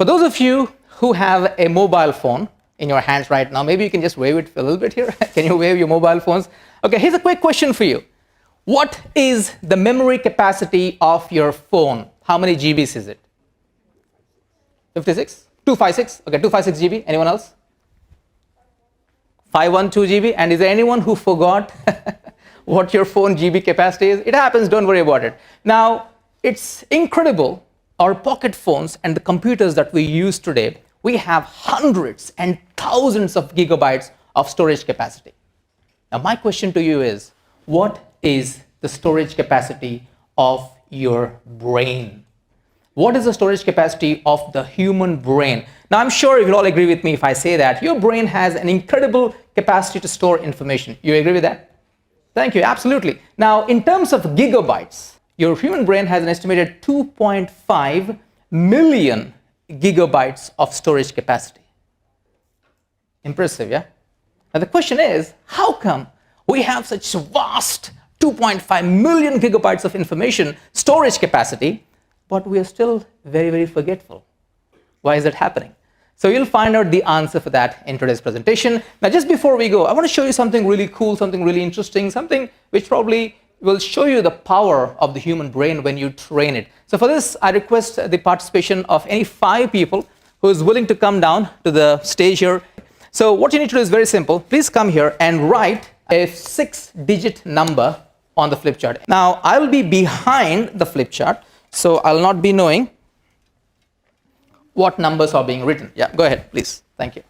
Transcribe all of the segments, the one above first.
For those of you who have a mobile phone in your hands right now, maybe you can just wave it a little bit here. Can you wave your mobile phones? Okay, here's a quick question for you. What is the memory capacity of your phone? How many GBs is it? 56? 256? Okay, 256 GB. Anyone else? 512 GB. And is there anyone who forgot what your phone GB capacity is? It happens, don't worry about it. Now, it's incredible. Our pocket phones and the computers that we use today, we have hundreds and thousands of gigabytes of storage capacity. Now, my question to you is, what is the storage capacity of your brain? What is the storage capacity of the human brain? Now, I'm sure you'll all agree with me if I say that your brain has an incredible capacity to store information. You agree with that? Thank you, absolutely. Now, in terms of gigabytes, your human brain has an estimated 2.5 million gigabytes of storage capacity. Impressive, yeah? Now, the question is, how come we have such vast 2.5 million gigabytes of information storage capacity, but we are still very, very forgetful? Why is that happening? So you'll find out the answer for that in today's presentation. Now, just before we go, I want to show you something really cool, something really interesting, something which probably will show you the power of the human brain when you train it. So for this, I request the participation of any 5 people who is willing to come down to the stage here. So what you need to do is very simple. Please come here and write a 6-digit number on the flip chart. Now, I will be behind the flip chart, so I'll not be knowing what numbers are being written. Yeah, go ahead, please. Thank you.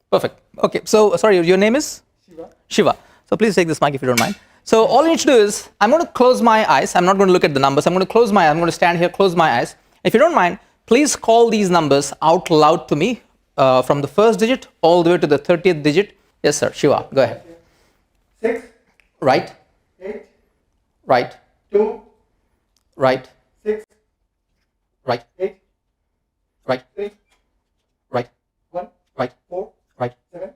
Perfect. Okay, so sorry, your name is? Shiva. Shiva. So please take this mic if you don't mind. So all you need to do is, I'm going to close my eyes. I'm not going to look at the numbers. I'm going to close my eyes. I'm going to stand here, close my eyes. If you don't mind, please call these numbers out loud to me from the first digit all the way to the 30th digit. Yes, sir. Shiva, go ahead. 6. Right. 8. Right. 2. Right. 6. Right. 8. Right. 3. Right. 1. Right. 4. Right. 7.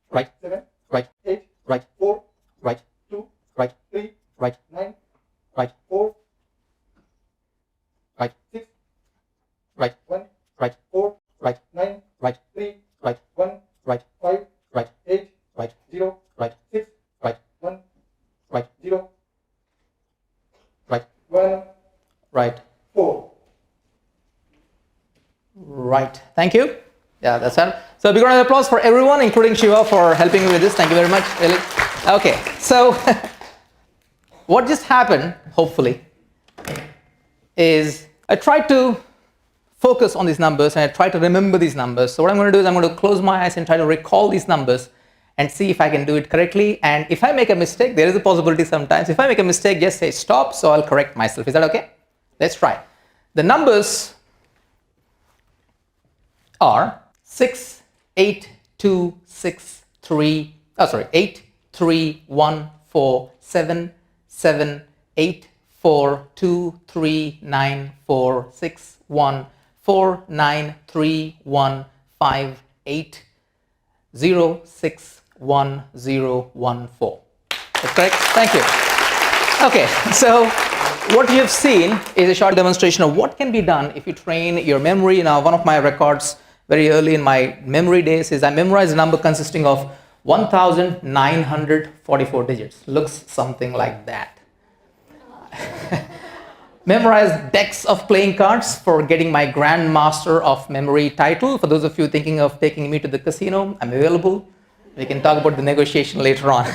Right. 7. Right. 8. Right. 4. Right. 2. Right. 3. Right. 9. Right. 4. Right. 6. Right. 1. Right. 4. Right. 9. Right. 3. Right. 1. Right. 5. Right. 8. Right. 0. Right. 6. Right. 1. Right. 0. Right. 1. Right. 4. Right. Thank you. Yeah, that's it. So a big round of applause for everyone, including Shiva, for helping me with this. Thank you very much, really. Okay, so what just happened, hopefully, is I tried to focus on these numbers and I tried to remember these numbers. So what I'm going to do is I'm going to close my eyes and try to recall these numbers and see if I can do it correctly. And if I make a mistake, there is a possibility sometimes. If I make a mistake, just say stop, so I'll correct myself. Is that okay? Let's try. The numbers are 6, 8, 2, 6, 3, 8, 3, 1, 4, 7, 7, 8, 4, 2, 3, 9, 4, 6, 1, 4, 9, 3, 1, 5, 8, 0, 6, 1, 0, 1, 4. That's correct? Thank you. Okay, so what you've seen is a short demonstration of what can be done if you train your memory. Now, one of my records very early in my memory days is I memorized a number consisting of 1,944 digits. Looks something like that. Memorized decks of playing cards for getting my Grandmaster of Memory title. For those of you thinking of taking me to the casino, I'm available. We can talk about the negotiation later on.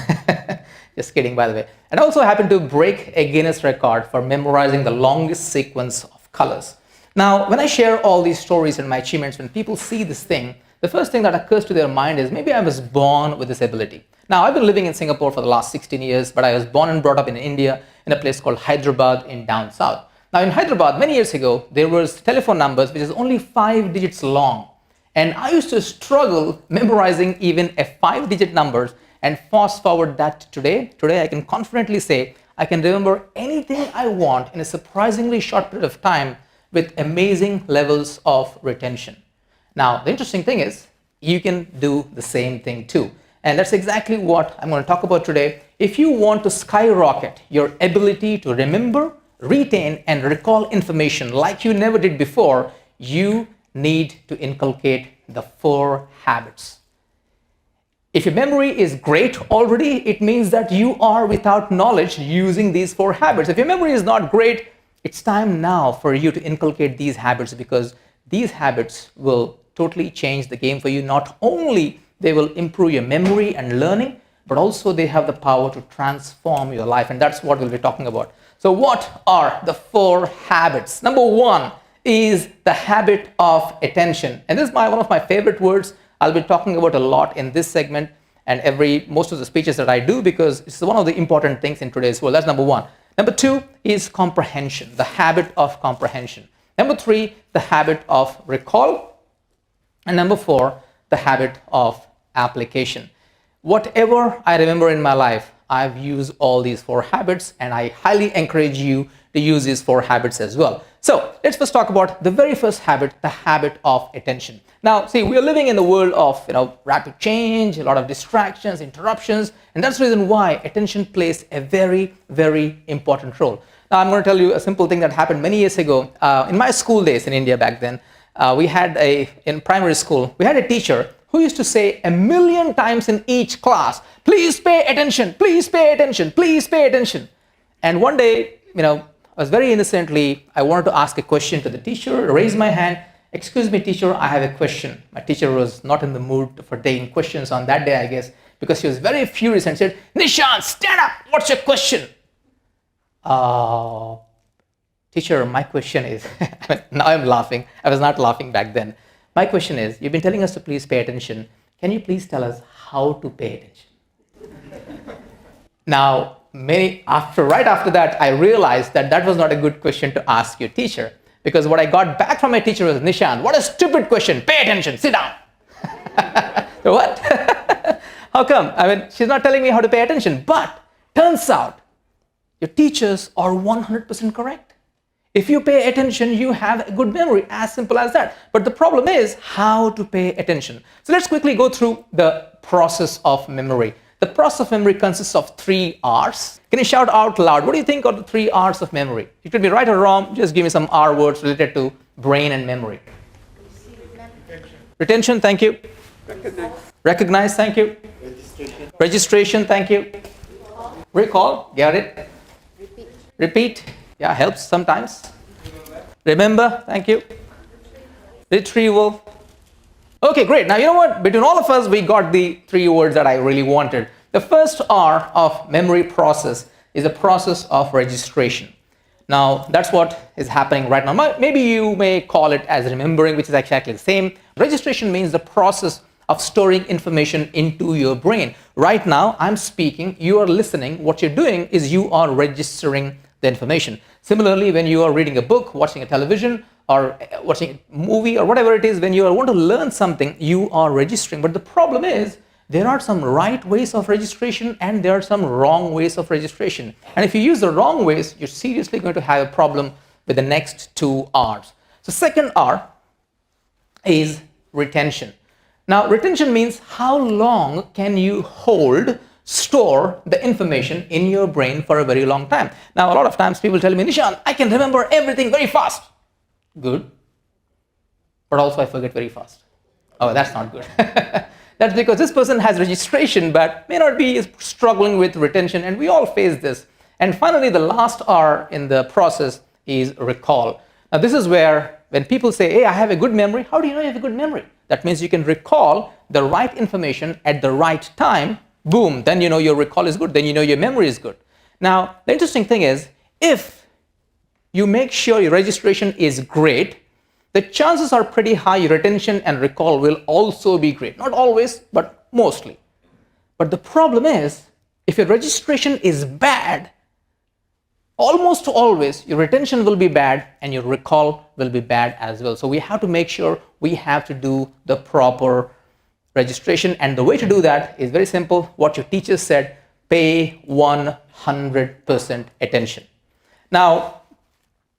Just kidding, by the way. And I also happened to break a Guinness record for memorizing the longest sequence of colors. Now, when I share all these stories and my achievements, when people see this thing, the first thing that occurs to their mind is maybe I was born with this ability. Now, I've been living in Singapore for the last 16 years, but I was born and brought up in India in a place called Hyderabad in down south. Now, in Hyderabad, many years ago, there was telephone numbers which is only 5 digits long. And I used to struggle memorizing even a 5-digit numbers, and fast forward that to today. Today, I can confidently say I can remember anything I want in a surprisingly short period of time with amazing levels of retention. Now, the interesting thing is, you can do the same thing too. And that's exactly what I'm going to talk about today. If you want to skyrocket your ability to remember, retain, and recall information like you never did before, you need to inculcate the 4 habits. If your memory is great already, it means that you are without knowledge using these 4 habits. If your memory is not great, it's time now for you to inculcate these habits, because these habits will totally change the game for you. Not only they will improve your memory and learning, but also they have the power to transform your life. And that's what we'll be talking about. So what are the 4 habits? Number 1 is the habit of attention. And this is one of my favorite words. I'll be talking about a lot in this segment and most of the speeches that I do, because it's one of the important things in today's world. That's number 1. Number 2 is comprehension, the habit of comprehension. Number 3, the habit of recall. And number 4, the habit of application. Whatever I remember in my life, I've used all these 4 habits, and I highly encourage you to use these 4 habits as well. So let's first talk about the very first habit, the habit of attention. Now, see, we are living in the world of rapid change, a lot of distractions, interruptions, and that's the reason why attention plays a very, very important role. Now, I'm going to tell you a simple thing that happened many years ago. In my school days in India back then, in primary school, we had a teacher who used to say 1,000,000 times in each class, please pay attention, please pay attention, please pay attention. And one day, I was very innocently, I wanted to ask a question to the teacher, raise my hand, excuse me, teacher, I have a question. My teacher was not in the mood for taking questions on that day, I guess, because she was very furious and said, Nishant, stand up, what's your question? Teacher, my question is, now I'm laughing. I was not laughing back then. My question is, you've been telling us to please pay attention. Can you please tell us how to pay attention? Now, right after that, I realized that was not a good question to ask your teacher, because what I got back from my teacher was, Nishant, what a stupid question. Pay attention, sit down. What? How come? She's not telling me how to pay attention, but turns out your teachers are 100% correct. If you pay attention, you have a good memory, as simple as that. But the problem is how to pay attention. So let's quickly go through the process of memory. The process of memory consists of 3 R's. Can you shout out loud? What do you think are the 3 R's of memory? You could be right or wrong. Just give me some R words related to brain and memory. Retention, thank you. Recognize, thank you. Registration, thank you. Recall, get it. Repeat. Yeah, helps sometimes. Remember, thank you. Retrieval. Okay, great. Now, you know what? Between all of us, we got the 3 words that I really wanted. The first R of memory process is the process of registration. Now, that's what is happening right now. Maybe you may call it as remembering, which is exactly the same. Registration means the process of storing information into your brain. Right now, I'm speaking, you are listening. What you're doing is you are registering the information. Similarly, when you are reading a book, watching a television, or watching a movie, or whatever it is, when you want to learn something, you are registering. But the problem is, there are some right ways of registration and there are some wrong ways of registration. And if you use the wrong ways, you're seriously going to have a problem with the next 2 R's. So second R is retention. Now, retention means how long can you store the information in your brain for a very long time. Now, a lot of times people tell me, Nishant, I can remember everything very fast. Good. But also I forget very fast. Oh, that's not good. That's because this person has registration but may not be struggling with retention, and we all face this. And finally, the last R in the process is recall. Now, this is where when people say, hey, I have a good memory, how do you know you have a good memory? That means you can recall the right information at the right time. Boom, then you know your recall is good, then you know your memory is good. Now, the interesting thing is, if you make sure your registration is great, the chances are pretty high your retention and recall will also be great. Not always, but mostly. But the problem is, if your registration is bad, almost always your retention will be bad and your recall will be bad as well. So we have to make sure we have to do the proper registration, and the way to do that is very simple. What your teacher said, pay 100% attention. Now,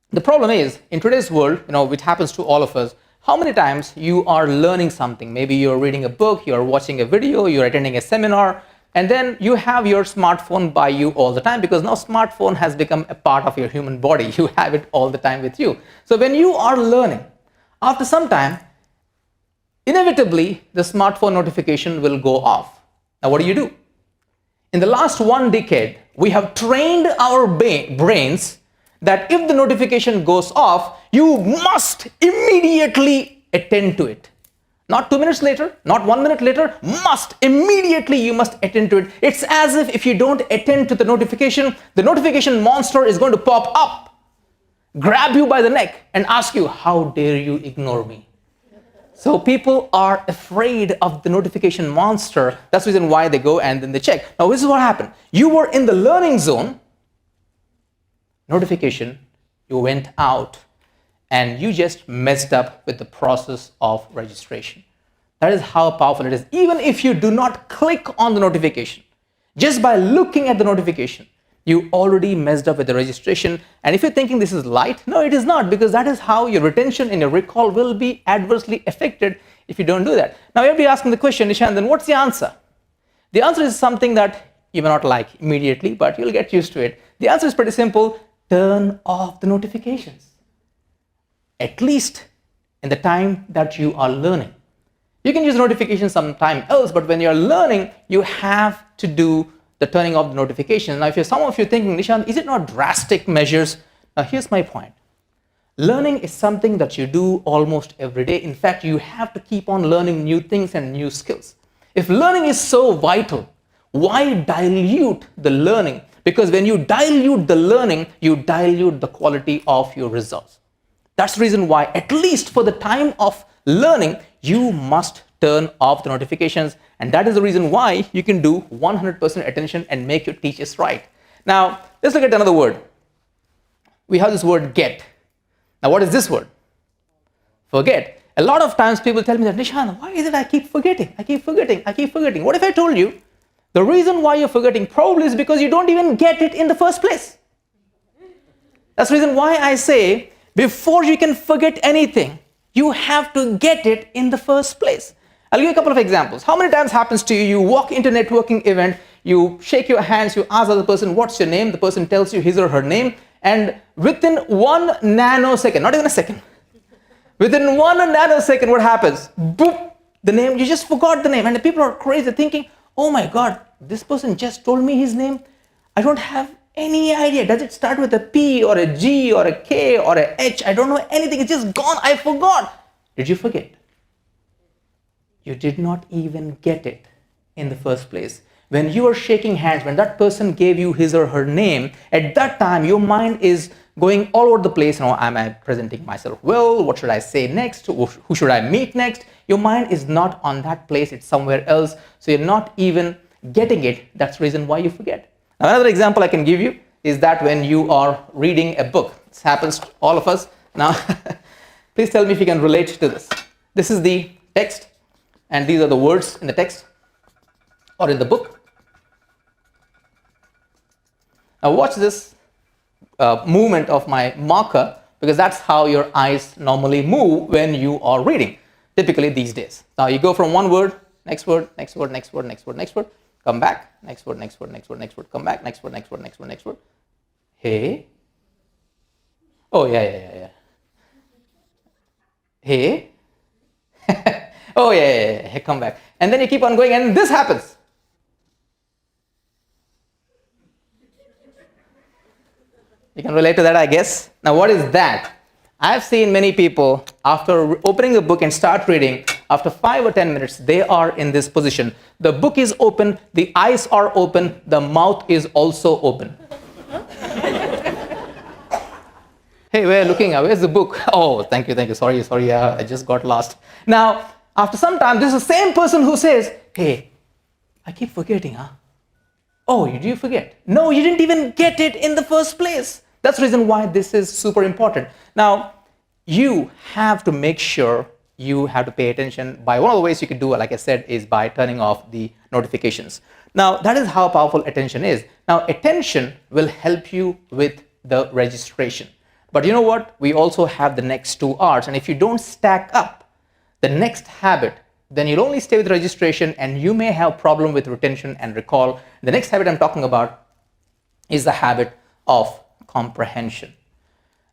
the problem is, in today's world, which happens to all of us, How many times you are learning something? Maybe you're reading a book, you're watching a video, you're attending a seminar, and then you have your smartphone by you all the time, because now smartphone has become a part of your human body. You have it all the time with you. So when you are learning, after some time, inevitably the smartphone notification will go off. Now what do? In the last 1 decade, we have trained our brains that if the notification goes off, you must immediately attend to it. Not 2 minutes later, not 1 minute later, you must attend to it. It's as if you don't attend to the notification monster is going to pop up, grab you by the neck and ask you, how dare you ignore me? So people are afraid of the notification monster. That's the reason why they go and then they check. Now this is what happened. You were in the learning zone, notification, you went out, and you just messed up with the process of registration. That is how powerful it is. Even if you do not click on the notification, just by looking at the notification, you already messed up with the registration. And if you're thinking this is light, no, it is not, because that is how your retention and your recall will be adversely affected if you don't do that. Now you'll be asking the question, Nishant, then what's the answer? The answer is something that you may not like immediately, but you'll get used to it. The answer is pretty simple. Turn off the notifications, at least in the time that you are learning. You can use notifications sometime else, but when you're learning, you have to do the turning off the notifications. Now, if some of you thinking, Nishant, is it not drastic measures? Now, here's my point. Learning is something that you do almost every day. In fact, you have to keep on learning new things and new skills. If learning is so vital, why dilute the learning? Because when you dilute the learning, you dilute the quality of your results. That's the reason why, at least for the time of learning, you must turn off the notifications. And that is the reason why you can do 100% attention and make your teachers right. Now, let's look at another word. We have this word get. Now, what is this word? Forget. A lot of times people tell me that, Nishant, why is it I keep forgetting? I keep forgetting. What if I told you the reason why you're forgetting probably is because you don't even get it in the first place? That's the reason why I say, before you can forget anything, you have to get it in the first place. I'll give you a couple of examples. How many times happens to you, you walk into a networking event, you shake your hands, you ask the other person, what's your name? The person tells you his or her name, and within 1 nanosecond, not even a second, within 1 nanosecond, what happens? Boop, the name, you just forgot the name. And the people are crazy thinking, oh my God, this person just told me his name. I don't have any idea. Does it start with a P or a G or a K or a H? I don't know anything. It's just gone. I forgot. Did you forget? You did not even get it in the first place. When you are shaking hands, when that person gave you his or her name, at that time, your mind is going all over the place. You know, am I presenting myself well? What should I say next? Who should I meet next? Your mind is not on that place. It's somewhere else. So you're not even getting it. That's the reason why you forget. Now, another example I can give you is that when you are reading a book, this happens to all of us. Now, please tell me if you can relate to this. This is the text, and these are the words in the text or in the book. Now watch this movement of my marker, because that's how your eyes normally move when you are reading, typically these days. Now you go from one word, next word, next word, next word, next word, next word, come back, next word, next word, next word, next word, come back, next word, next word, next word, next word. Hey. Oh, yeah. Hey. Oh, yeah, come back. And then you keep on going, and this happens. You can relate to that, I guess. Now, what is that? I've seen many people, after opening the book and start reading, after 5 or 10 minutes, they are in this position. The book is open, the eyes are open, the mouth is also open. Hey, we're looking, where's the book? Oh, thank you, sorry, I just got lost. Now, after some time, this is the same person who says, hey, I keep forgetting, huh? Oh, did you forget? No, you didn't even get it in the first place. That's the reason why this is super important. Now, you have to make sure you have to pay attention. By one of the ways you can do it, like I said, is by turning off the notifications. Now, that is how powerful attention is. Now, attention will help you with the registration. But you know what? We also have the next 2 R's. And if you don't stack up the next habit, then you'll only stay with registration and you may have problem with retention and recall. The next habit I'm talking about is the habit of comprehension.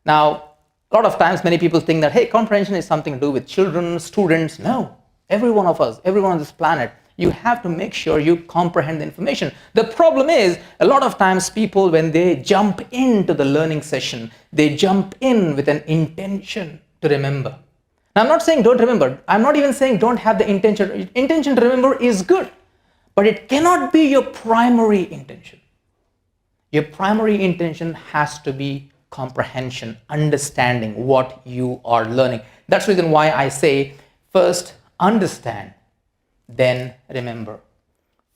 Now, a lot of times many people think that, hey, comprehension is something to do with children, students. No, every one of us, everyone on this planet, you have to make sure you comprehend the information. The problem is, a lot of times people, when they jump into the learning session, they jump in with an intention to remember. Now, I'm not saying don't remember. I'm not even saying don't have the intention. Intention to remember is good, but it cannot be your primary intention. Your primary intention has to be comprehension, understanding what you are learning. That's the reason why I say first understand, then remember.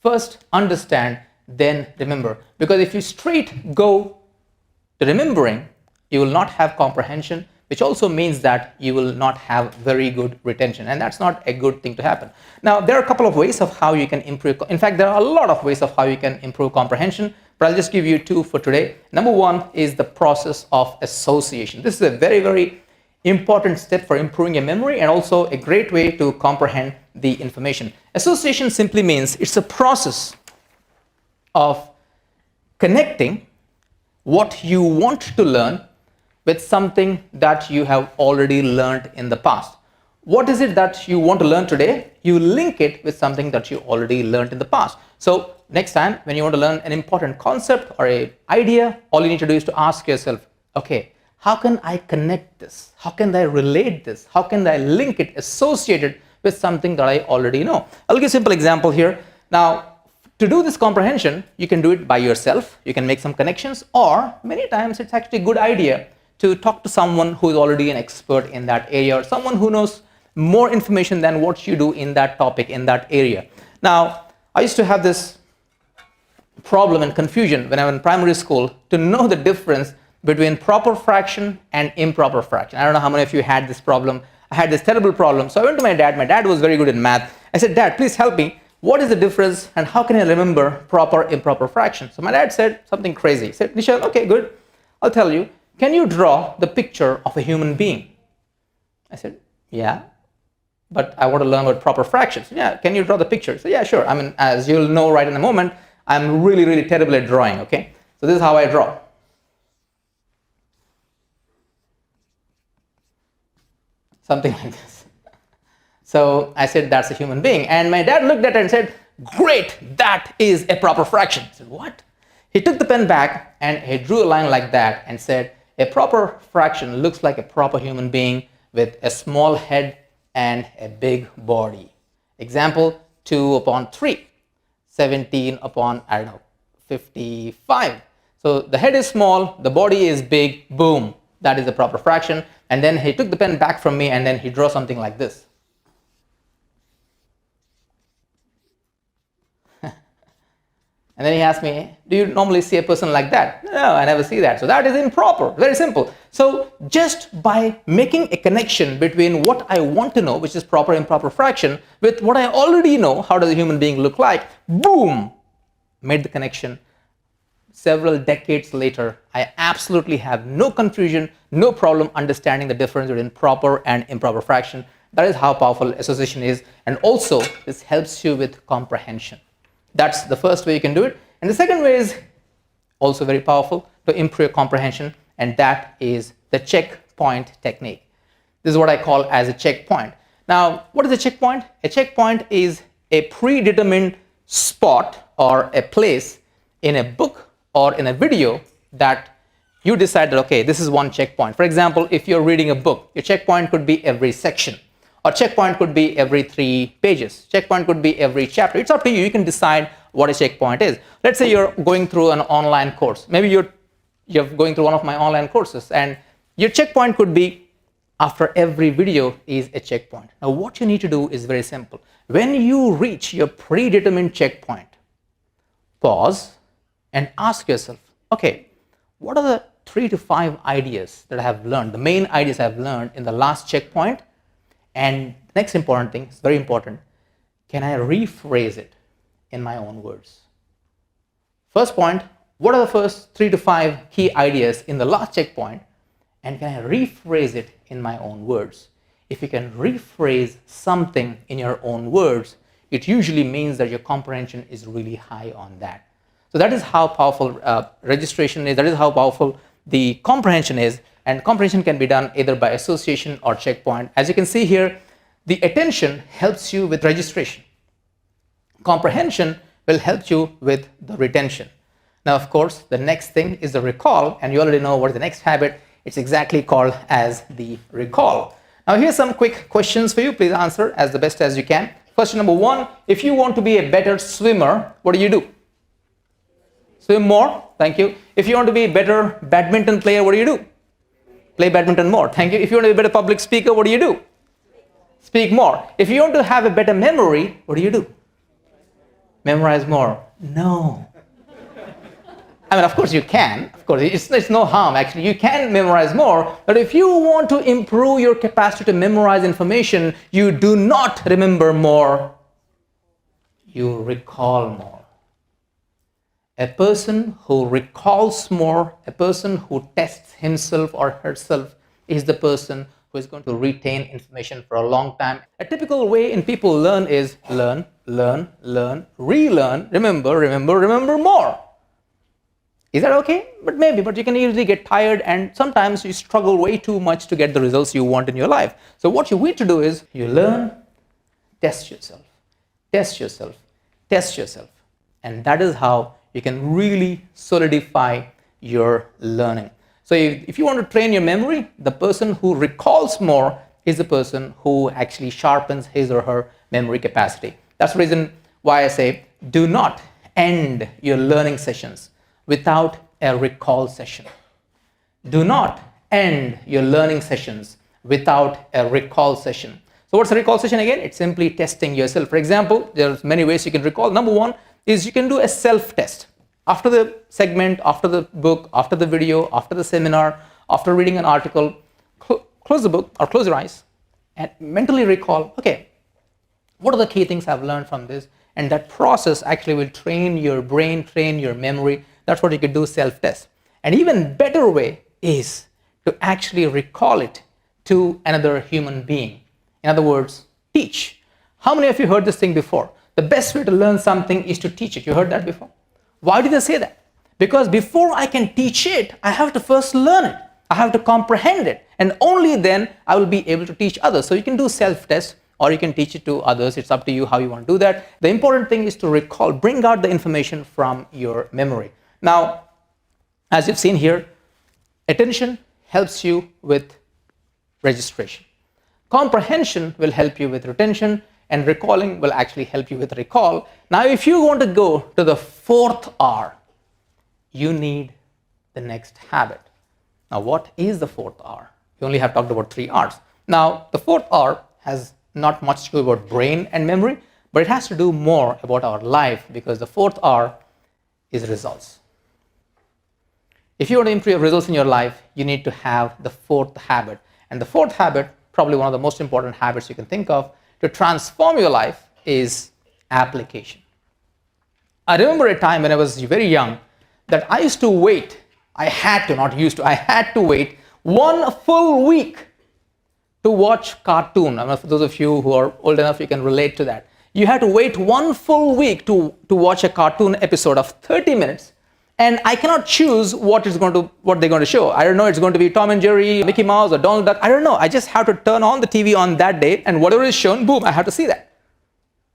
First understand, then remember. Because if you straight go to remembering, you will not have comprehension, which also means that you will not have very good retention. And that's not a good thing to happen. Now, there are a couple of ways of how you can improve. In fact, there are a lot of ways of how you can improve comprehension, but I'll just give you 2 for today. Number 1 is the process of association. This is a very, very important step for improving your memory and also a great way to comprehend the information. Association simply means it's a process of connecting what you want to learn with something that you have already learned in the past. What is it that you want to learn today? You link it with something that you already learned in the past. So next time when you want to learn an important concept or an idea, all you need to do is to ask yourself, okay, how can I connect this? How can I relate this? How can I link it, associate it with something that I already know? I'll give a simple example here. Now, to do this comprehension, you can do it by yourself. You can make some connections, or many times it's actually a good idea to talk to someone who is already an expert in that area, or someone who knows more information than what you do in that topic, in that area. Now, I used to have this problem and confusion when I was in primary school to know the difference between proper fraction and improper fraction. I don't know how many of you had this problem. I had this terrible problem. So I went to my dad. My dad was very good in math. I said, Dad, please help me. What is the difference and how can I remember proper, improper fraction? So my dad said something crazy. He said, Nishal, okay, good. I'll tell you. Can you draw the picture of a human being? I said, yeah, but I want to learn about proper fractions. Yeah, can you draw the picture? So yeah, sure. I mean, as you'll know right in a moment, I'm really, really terrible at drawing, okay? So this is how I draw. Something like this. So I said, that's a human being. And my dad looked at it and said, great, that is a proper fraction. I said, what? He took the pen back and he drew a line like that and said, a proper fraction looks like a proper human being with a small head and a big body. Example, 2 upon 3, 17 upon, 55. So the head is small, the body is big, boom, that is the proper fraction. And then he took the pen back from me and then he drew something like this. And then he asked me, do you normally see a person like that? No, I never see that. So that is improper. Very simple. So just by making a connection between what I want to know, which is proper, improper fraction, with what I already know, how does a human being look like, boom, made the connection. Several decades later, I absolutely have no confusion, no problem understanding the difference between proper and improper fraction. That is how powerful association is. And also, this helps you with comprehension. That's the first way you can do it. And the second way is also very powerful to improve your comprehension, and that is the checkpoint technique. This is what I call as a checkpoint. Now, what is a checkpoint? A checkpoint is a predetermined spot or a place in a book or in a video that you decide that, okay, this is one checkpoint. For example, if you're reading a book, your checkpoint could be every section. Or checkpoint could be every 3 pages. Checkpoint could be every chapter. It's up to you. You can decide what a checkpoint is. Let's say you're going through an online course. Maybe you're going through one of my online courses, and your checkpoint could be after every video is a checkpoint. Now, what you need to do is very simple. When you reach your predetermined checkpoint, pause and ask yourself, okay, what are the 3 to 5 ideas that I have learned, the main ideas I have learned in the last checkpoint? And next important thing, it's very important, can I rephrase it in my own words? First point, what are the first 3 to 5 key ideas in the last checkpoint? and can I rephrase it in my own words? If you can rephrase something in your own words, it usually means that your comprehension is really high on that. So that is how powerful registration is. That is how powerful the comprehension is. And comprehension can be done either by association or checkpoint. As you can see here, the attention helps you with registration. Comprehension will help you with the retention. Now, of course, the next thing is the recall, and you already know what the next habit. It's exactly called as the recall. Now, here's some quick questions for you. Please answer as the best as you can. Question number 1, if you want to be a better swimmer, what do? Swim more. Thank you. If you want to be a better badminton player, what do? Play badminton more. Thank you. If you want to be a better public speaker, what do? Speak more. If you want to have a better memory, what do? Memorize more. No. I mean, of course you can. Of course, it's no harm actually. You can memorize more, but if you want to improve your capacity to memorize information, you do not remember more. You recall more. A person who recalls more, a person who tests himself or herself is the person who is going to retain information for a long time. A typical way in people learn is learn, relearn, remember more. Is that okay? But maybe, but you can easily get tired and sometimes you struggle way too much to get the results you want in your life. So what you need to do is you learn, test yourself. And that is how you can really solidify your learning. So if you want to train your memory, the person who recalls more is the person who actually sharpens his or her memory capacity. That's the reason why I say do not end your learning sessions without a recall session. Do not end your learning sessions without a recall session. So what's a recall session again? It's simply testing yourself. For example, there's many ways you can recall. Number 1 is you can do a self-test. After the segment, after the book, after the video, after the seminar, after reading an article, close the book or close your eyes and mentally recall, okay, what are the key things I've learned from this? And that process actually will train your brain, train your memory. That's what you could do, self-test. An even better way is to actually recall it to another human being. In other words, teach. How many of you heard this thing before? The best way to learn something is to teach it. You heard that before? Why do they say that? Because before I can teach it, I have to first learn it. I have to comprehend it. And only then I will be able to teach others. So you can do self-test or you can teach it to others. It's up to you how you want to do that. The important thing is to recall, bring out the information from your memory. Now, as you've seen here, attention helps you with registration. Comprehension will help you with retention, and recalling will actually help you with recall. Now, if you want to go to the 4th R, you need the next habit. Now, what is the 4th R? We only have talked about 3 R's. Now, the 4th R has not much to do about brain and memory, but it has to do more about our life because the 4th R is results. If you want to improve results in your life, you need to have the 4th habit. And the 4th habit, probably one of the most important habits you can think of to transform your life, is application. I remember a time when I was very young that I used to wait. I had to wait 1 full week to watch cartoon. I mean, for those of you who are old enough, you can relate to that. You had to wait 1 full week to watch a cartoon episode of 30 minutes. And I cannot choose what they're going to show. I don't know, it's going to be Tom and Jerry, Mickey Mouse, or Donald Duck. I don't know. I just have to turn on the TV on that day, and whatever is shown, boom, I have to see that.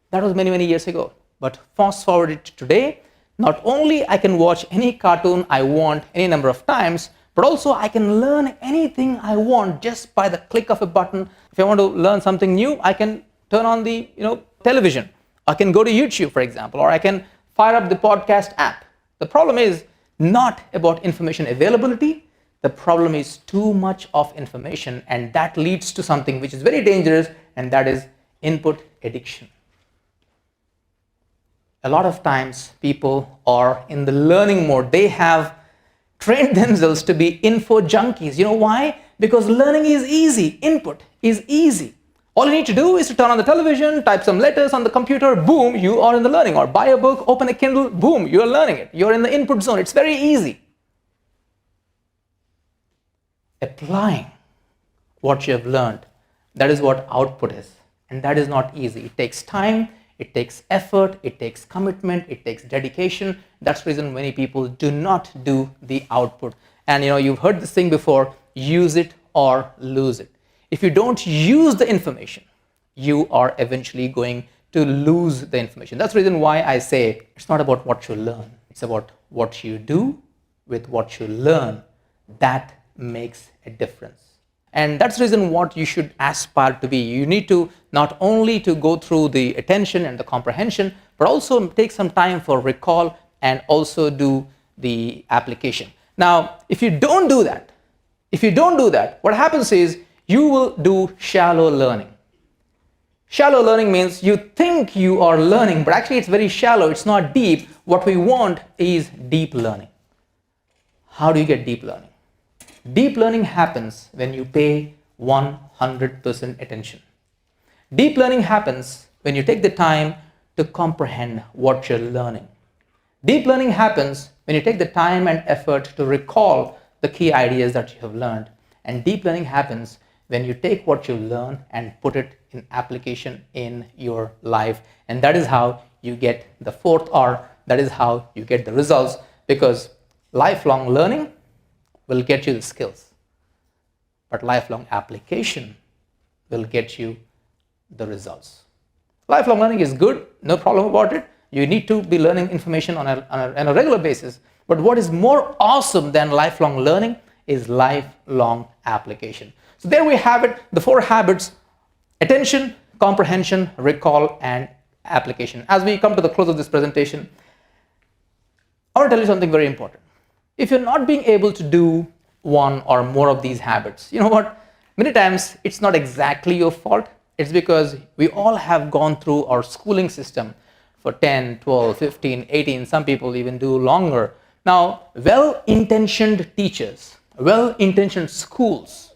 That was many, many years ago. But fast forward it to today, not only I can watch any cartoon I want any number of times, but also I can learn anything I want just by the click of a button. If I want to learn something new, I can turn on the television. I can go to YouTube, for example, or I can fire up the podcast app. The problem is not about information availability. The problem is too much of information, and that leads to something which is very dangerous, and that is input addiction. A lot of times people are in the learning mode. They have trained themselves to be info junkies. You know why? Because learning is easy. Input is easy. All you need to do is to turn on the television, type some letters on the computer, boom, you are in the learning. Or buy a book, open a Kindle, boom, you're learning it. You're in the input zone. It's very easy. applying what you have learned. That is what output is. And that is not easy. It takes time, it takes effort, it takes commitment, it takes dedication. That's the reason many people do not do the output. And you've heard this thing before, use it or lose it. If you don't use the information, you are eventually going to lose the information. That's the reason why I say it's not about what you learn. It's about what you do with what you learn. That makes a difference. And that's the reason what you should aspire to be. You need to not only to go through the attention and the comprehension, but also take some time for recall and also do the application. Now, if you don't do that, what happens is you will do shallow learning. Shallow learning means you think you are learning, but actually it's very shallow, it's not deep. What we want is deep learning. How do you get deep learning? Deep learning happens when you pay 100% attention. Deep learning happens when you take the time to comprehend what you're learning. Deep learning happens when you take the time and effort to recall the key ideas that you have learned. And deep learning happens when you take what you learn and put it in application in your life. And that is how you get the fourth R. That is how you get the results, because lifelong learning will get you the skills, but lifelong application will get you the results. Lifelong learning is good, no problem about it. You need to be learning information on a regular basis. But what is more awesome than lifelong learning is lifelong application. So there we have it, the 4 habits: attention, comprehension, recall, and application. As we come to the close of this presentation, I want to tell you something very important. If you're not being able to do one or more of these habits, you know what? Many times it's not exactly your fault. It's because we all have gone through our schooling system for 10, 12, 15, 18, some people even do longer. Now, well-intentioned teachers, well-intentioned schools,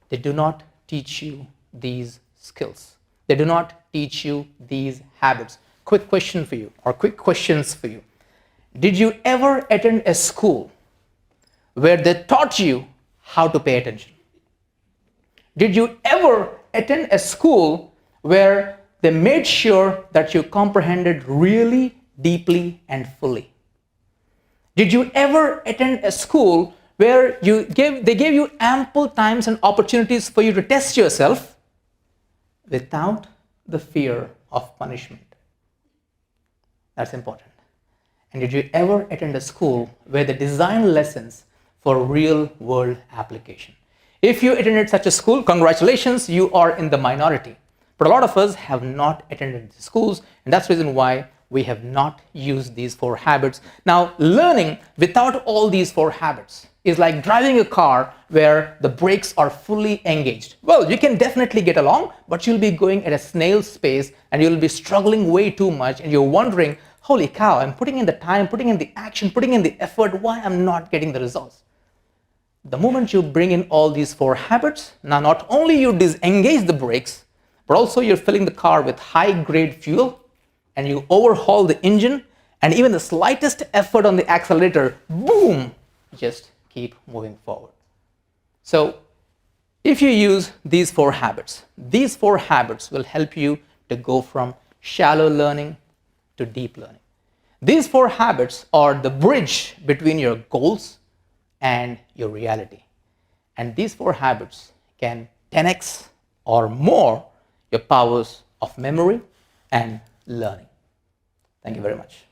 they do not teach you these skills. They do not teach you these habits. Quick question for you, or quick questions for you. Did you ever attend a school where they taught you how to pay attention? Did you ever attend a school where they made sure that you comprehended really deeply and fully? Did you ever attend a school where they gave you ample times and opportunities for you to test yourself without the fear of punishment? That's important. And did you ever attend a school where they designed lessons for real world application? If you attended such a school, congratulations, you are in the minority. But a lot of us have not attended the schools, and that's the reason why we have not used these 4 habits. Now, learning without all these 4 habits is like driving a car where the brakes are fully engaged. Well, you can definitely get along, but you'll be going at a snail's pace and you'll be struggling way too much, and you're wondering, holy cow, I'm putting in the time, putting in the action, putting in the effort, why I'm not getting the results? The moment you bring in all these 4 habits, now not only you disengage the brakes, but also you're filling the car with high-grade fuel, and you overhaul the engine, and even the slightest effort on the accelerator, boom, just keep moving forward. So if you use these 4 habits will help you to go from shallow learning to deep learning. These 4 habits are the bridge between your goals and your reality. And these 4 habits can 10x or more your powers of memory and learning. Thank you very much.